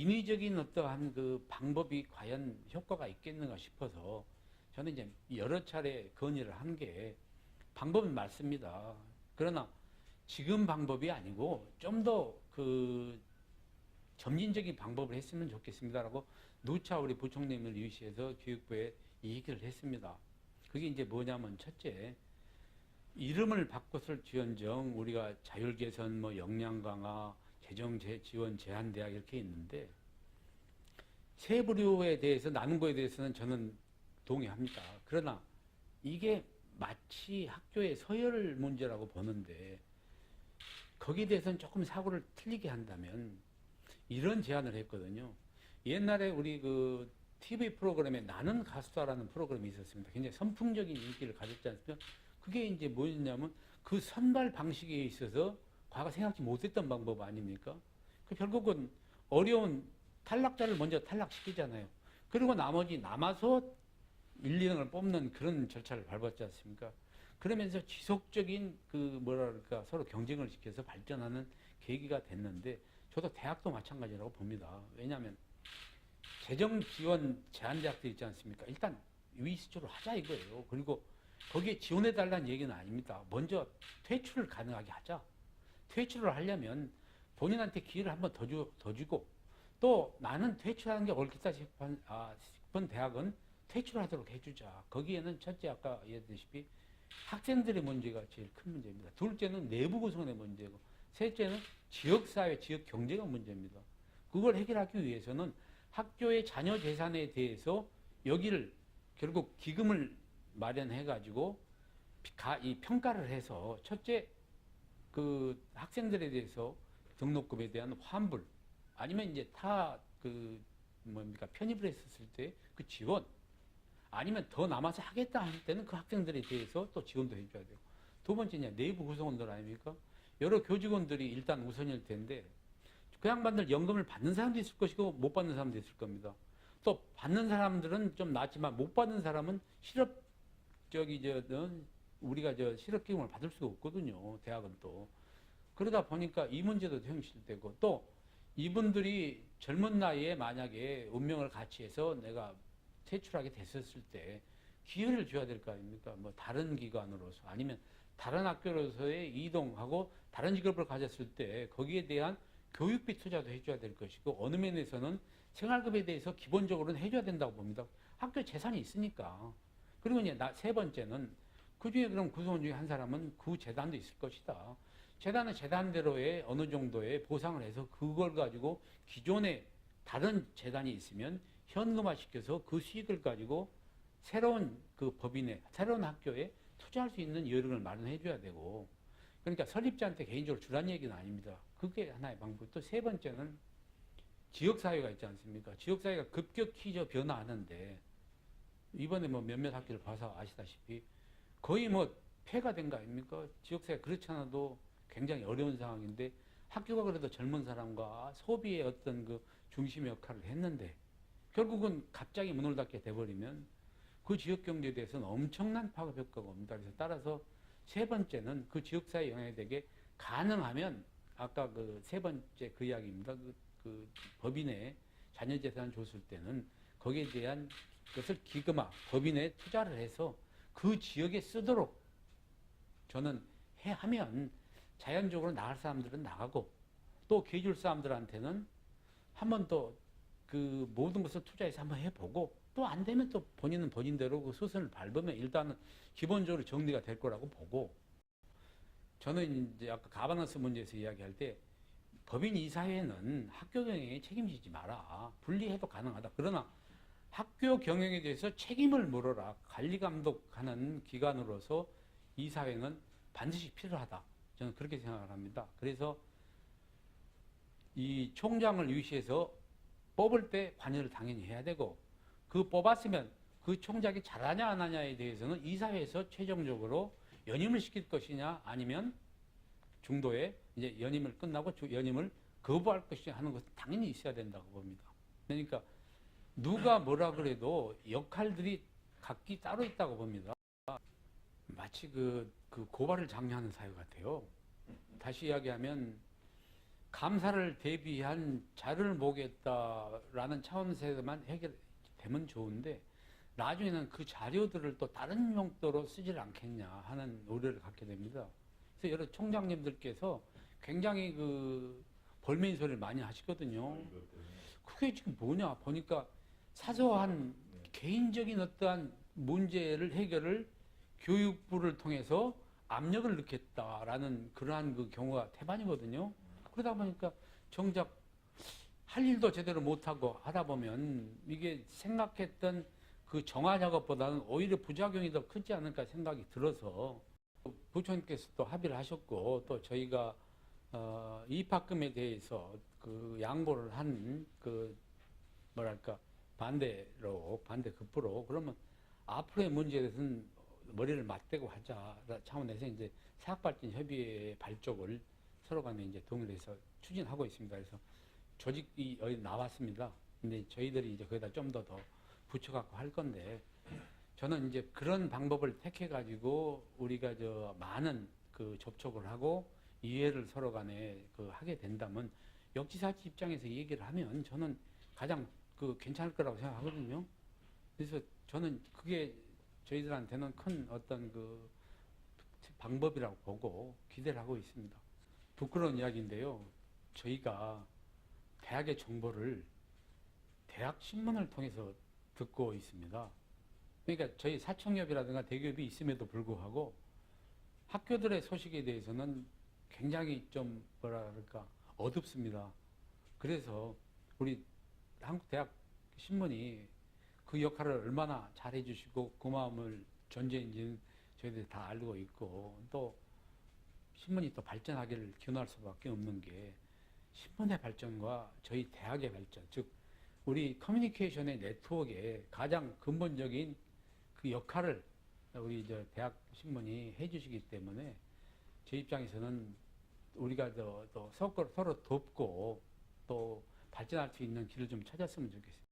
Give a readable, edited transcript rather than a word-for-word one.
인위적인 어떠한 그 방법이 과연 효과가 있겠는가 싶어서 저는 이제 여러 차례 건의를 한 게 방법은 맞습니다. 그러나 지금 방법이 아니고 좀 더 그 점진적인 방법을 했으면 좋겠습니다라고 누차 우리 부총리님을 유시해서 교육부에 얘기를 했습니다. 그게 이제 뭐냐면 첫째, 이름을 바꿨을지언정 우리가 자율개선, 뭐 역량 강화, 재정 지원 제한대학 이렇게 있는데 세 부류에 대해서 나눈 거에 대해서는 저는 동의합니다. 그러나 이게 마치 학교의 서열 문제라고 보는데 거기에 대해서는 조금 사고를 틀리게 한다면 이런 제안을 했거든요. 옛날에 우리 그 TV 프로그램에 나는 가수다라는 프로그램이 있었습니다. 굉장히 선풍적인 인기를 가졌지 않습니까? 그게 이제 뭐였냐면 그 선발 방식에 있어서 과거 생각지 못했던 방법 아닙니까? 그 결국은 어려운 탈락자를 먼저 탈락시키잖아요. 그리고 나머지 남아서 1, 2등을 뽑는 그런 절차를 밟았지 않습니까? 그러면서 지속적인 그 뭐랄까 서로 경쟁을 시켜서 발전하는 계기가 됐는데 저도 대학도 마찬가지라고 봅니다. 왜냐하면 재정 지원 제한대학들 있지 않습니까? 일단 위수조로 하자 이거예요. 그리고 거기에 지원해 달라는 얘기는 아닙니다. 먼저 퇴출을 가능하게 하자. 퇴출을 하려면 본인한테 기회를 한번 더 주고 또 나는 퇴출하는 게 옳겠다 싶은 대학은 퇴출하도록 해주자. 거기에는 첫째 아까 얘기했다시피 학생들의 문제가 제일 큰 문제입니다. 둘째는 내부 구성의 문제고 셋째는 지역사회, 지역 경제가 문제입니다. 그걸 해결하기 위해서는 학교의 자녀 재산에 대해서 여기를 결국 기금을 마련해 가지고 이 평가를 해서 첫째 그 학생들에 대해서 등록금에 대한 환불 아니면 이제 타 그 뭡니까 편입을 했었을 때 그 지원 아니면 더 남아서 하겠다 할 때는 그 학생들에 대해서 또 지원도 해줘야 되고 두 번째냐 내부 구성원들 아닙니까? 여러 교직원들이 일단 우선일 텐데 그 양반들 연금을 받는 사람도 있을 것이고 못 받는 사람도 있을 겁니다. 또 받는 사람들은 좀 낫지만 못 받는 사람은 실업 우리가 실업기금을 받을 수가 없거든요. 대학은 또 그러다 보니까 이 문제도 현실되고 또 이분들이 젊은 나이에 만약에 운명을 같이 해서 내가 퇴출하게 됐었을 때 기회를 줘야 될 거 아닙니까? 뭐 다른 기관으로서 아니면 다른 학교로서의 이동하고 다른 직업을 가졌을 때 거기에 대한 교육비 투자도 해줘야 될 것이고 어느 면에서는 생활급에 대해서 기본적으로는 해줘야 된다고 봅니다. 학교 재산이 있으니까. 그리고 이제 세 번째는 그 중에 그럼 구성원 중에 한 사람은 그 재단도 있을 것이다. 재단은 재단대로의 어느 정도의 보상을 해서 그걸 가지고 기존에 다른 재단이 있으면 현금화 시켜서 그 수익을 가지고 새로운 그 법인에, 새로운 학교에 투자할 수 있는 여력을 마련해 줘야 되고 그러니까 설립자한테 개인적으로 주라는 얘기는 아닙니다. 그게 하나의 방법. 또 세 번째는 지역사회가 있지 않습니까? 지역사회가 급격히 변화하는데 이번에 뭐 몇몇 학교를 봐서 아시다시피 거의 뭐 폐가 된 거 아닙니까? 지역사회가 그렇지 않아도 굉장히 어려운 상황인데 학교가 그래도 젊은 사람과 소비의 어떤 그 중심 역할을 했는데 결국은 갑자기 문을 닫게 돼버리면 그 지역 경제에 대해서는 엄청난 파급 효과가 옵니다. 그래서 따라서 세 번째는 그 지역사회 영향이 되게 가능하면 아까 그 세 번째 그 이야기입니다. 그 법인에 자녀 재산을 줬을 때는 거기에 대한 것을 기금화, 법인에 투자를 해서 그 지역에 쓰도록 저는 하면 자연적으로 나갈 사람들은 나가고 또 계줄 사람들한테는 한 번 더 그 모든 것을 투자해서 한번 해보고 또 안 되면 또 본인은 본인대로 그 수순을 밟으면 일단은 기본적으로 정리가 될 거라고 보고 저는 이제 아까 가바너스 문제에서 이야기할 때 법인 이사회는 학교 경영에 책임지지 마라. 분리해도 가능하다. 그러나 학교 경영에 대해서 책임을 물어라. 관리 감독하는 기관으로서 이사회는 반드시 필요하다. 저는 그렇게 생각을 합니다. 그래서 이 총장을 유시해서 뽑을 때 관여를 당연히 해야 되고 그 뽑았으면 그 총장이 잘하냐 안 하냐에 대해서는 이사회에서 최종적으로 연임을 시킬 것이냐 아니면 중도에 이제 연임을 끝나고 연임을 거부할 것이냐 하는 것은 당연히 있어야 된다고 봅니다. 그러니까 누가 뭐라 그래도 역할들이 각기 따로 있다고 봅니다. 마치 그 고발을 장려하는 사회 같아요. 다시 이야기하면 감사를 대비한 자료를 모으겠다라는 차원에서만 해결되면 좋은데 나중에는 그 자료들을 또 다른 용도로 쓰질 않겠냐 하는 우려를 갖게 됩니다. 그래서 여러 총장님들께서 굉장히 그 벌민 소리를 많이 하시거든요. 그게 지금 뭐냐 보니까 사소한 개인적인 어떠한 문제를 해결을 교육부를 통해서 압력을 넣겠다라는 그러한 그 경우가 태반이거든요. 그러다 보니까 정작 할 일도 제대로 못하고 하다 보면 이게 생각했던 그 정화 작업보다는 오히려 부작용이 더 크지 않을까 생각이 들어서 부총님께서 또 합의를 하셨고 또 저희가 입학금에 대해서 그 양보를 한 그 뭐랄까 반대급부로 그러면 앞으로의 문제에 대해서는 머리를 맞대고 하자 차원에서 이제 사학발전 협의회 발족을 서로 간에 이제 동의해서 추진하고 있습니다. 그래서 조직이 여기 나왔습니다. 근데 저희들이 이제 거기다 좀 더 붙여갖고 할 건데 저는 이제 그런 방법을 택해가지고 우리가 저 많은 그 접촉을 하고 이해를 서로 간에 그 하게 된다면 역지사지 입장에서 얘기를 하면 저는 가장 그 괜찮을 거라고 생각하거든요. 그래서 저는 그게 저희들한테는 큰 어떤 그 방법이라고 보고 기대를 하고 있습니다. 부끄러운 이야기인데요. 저희가 대학의 정보를 대학 신문을 통해서 듣고 있습니다. 그러니까 저희 사청협이라든가 대기업이 있음에도 불구하고 학교들의 소식에 대해서는 굉장히 좀 뭐라 그럴까 어둡습니다. 그래서 우리 한국대학 신문이 그 역할을 얼마나 잘해 주시고 고마움을 존재인지는 저희들이 다 알고 있고 또 신문이 또 발전하기를 기원할 수밖에 없는 게 신문의 발전과 저희 대학의 발전, 즉 우리 커뮤니케이션의 네트워크의 가장 근본적인 그 역할을 우리 저 대학 신문이 해주시기 때문에 제 입장에서는 우리가 또 서로 돕고 또 발전할 수 있는 길을 좀 찾았으면 좋겠습니다.